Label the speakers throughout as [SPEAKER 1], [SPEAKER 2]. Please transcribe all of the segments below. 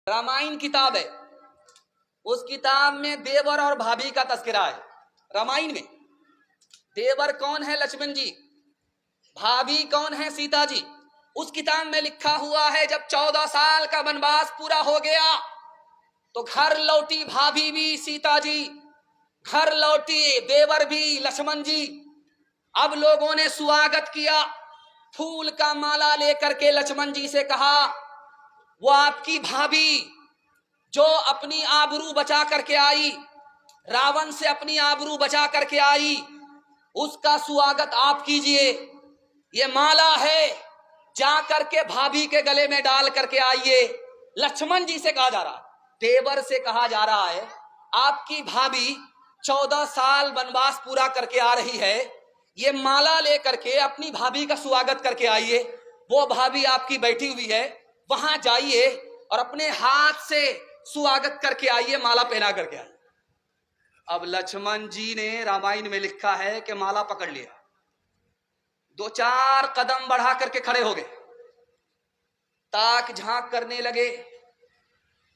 [SPEAKER 1] रामायण किताब है, उस किताब में देवर और भाभी का तस्करा है। रामायण में देवर कौन है? लक्ष्मण जी। भाभी कौन है? सीता जी। उस किताब में लिखा हुआ है जब 14 साल का वनवास पूरा हो गया तो घर लौटी भाभी भी सीता जी, घर लौटी देवर भी लक्ष्मण जी। अब लोगों ने स्वागत किया, फूल का माला लेकर के लक्ष्मण जी से कहा वो आपकी भाभी जो अपनी आबरू बचा करके आई, रावण से अपनी आबरू बचा करके आई, उसका स्वागत आप कीजिए। ये माला है, जा करके भाभी के गले में डाल करके आइए। लक्ष्मण जी से कहा जा रहा है, देवर से कहा जा रहा है, आपकी भाभी 14 साल वनवास पूरा करके आ रही है, ये माला लेकर के अपनी भाभी का स्वागत करके आइए। वो भाभी आपकी बैठी हुई है, वहां जाइए और अपने हाथ से स्वागत करके आइए, माला पहना करके आइए। अब लक्ष्मण जी ने रामायण में लिखा है कि माला पकड़ लिया, 2-4 कदम बढ़ा करके खड़े हो गए, ताक झांक करने लगे।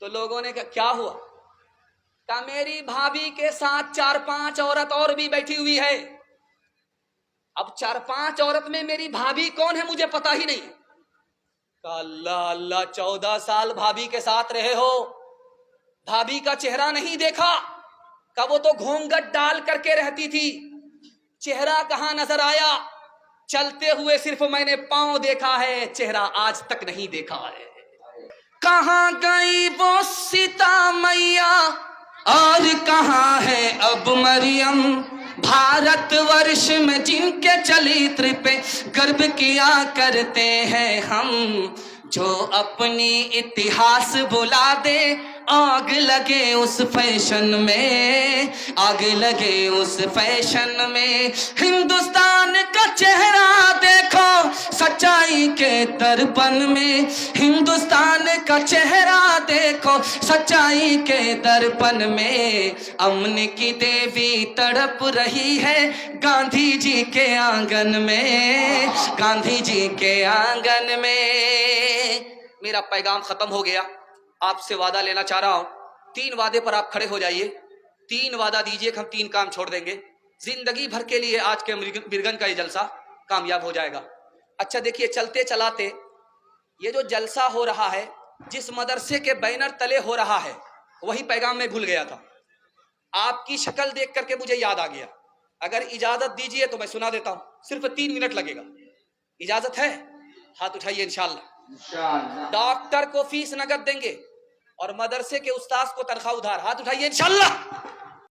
[SPEAKER 1] तो लोगों ने कहा क्या हुआ? कहा मेरी भाभी के साथ 4-5 औरत और भी बैठी हुई है। अब 4-5 औरत में मेरी भाभी कौन है मुझे पता ही नहीं। कहा अल्लाह अल्लाह, 14 साल भाभी के साथ रहे हो, भाभी का चेहरा नहीं देखा? कहा वो तो घूंघट डाल करके रहती थी, चेहरा कहां नजर आया? चलते हुए सिर्फ मैंने पांव देखा है, चेहरा आज तक नहीं देखा है। कहां गई वो सीता मैया और कहां है अब मरियम? भारतवर्ष में जिनके चरित्र पे गर्व किया करते हैं हम, जो अपनी इतिहास भुला दे, आग लगे उस फैशन में, आग लगे उस फैशन में। हिंदुस्तान का चेहरा देखो सच्चाई के दर्पण में, हिंदुस्तान का चेहरा देखो सच्चाई के दर्पण में। अमन की देवी तड़प रही है गांधी जी के आंगन में, गांधी जी के आंगन में। मेरा पैगाम खत्म हो गया, आपसे वादा लेना चाह रहा हूं। 3 वादे पर आप खड़े हो जाइए, 3 वादा दीजिए कि हम 3 काम छोड़ देंगे, जिंदगी भर के लिए आज के मिर्गन का ये जलसा कामयाब हो जाएगा। अच्छा देखिए, चलते चलाते ये जो जलसा हो रहा है, जिस मदरसे के बैनर तले हो रहा है, वही पैगाम मैं भूल गया था। आपकी शक्ल देख करके मुझे याद आ गया। अगर इजाजत दीजिए तो मैं सुना देता हूं, सिर्फ 3 मिनट लगेगा। इजाजत है? हाथ उठाइए। इंशाअल्लाह। डॉक्टर को फीस नगद देंगे और मदरसे के उस्ताद को तनख्वाह उधार। हाथ उठाइए। इंशाअल्लाह।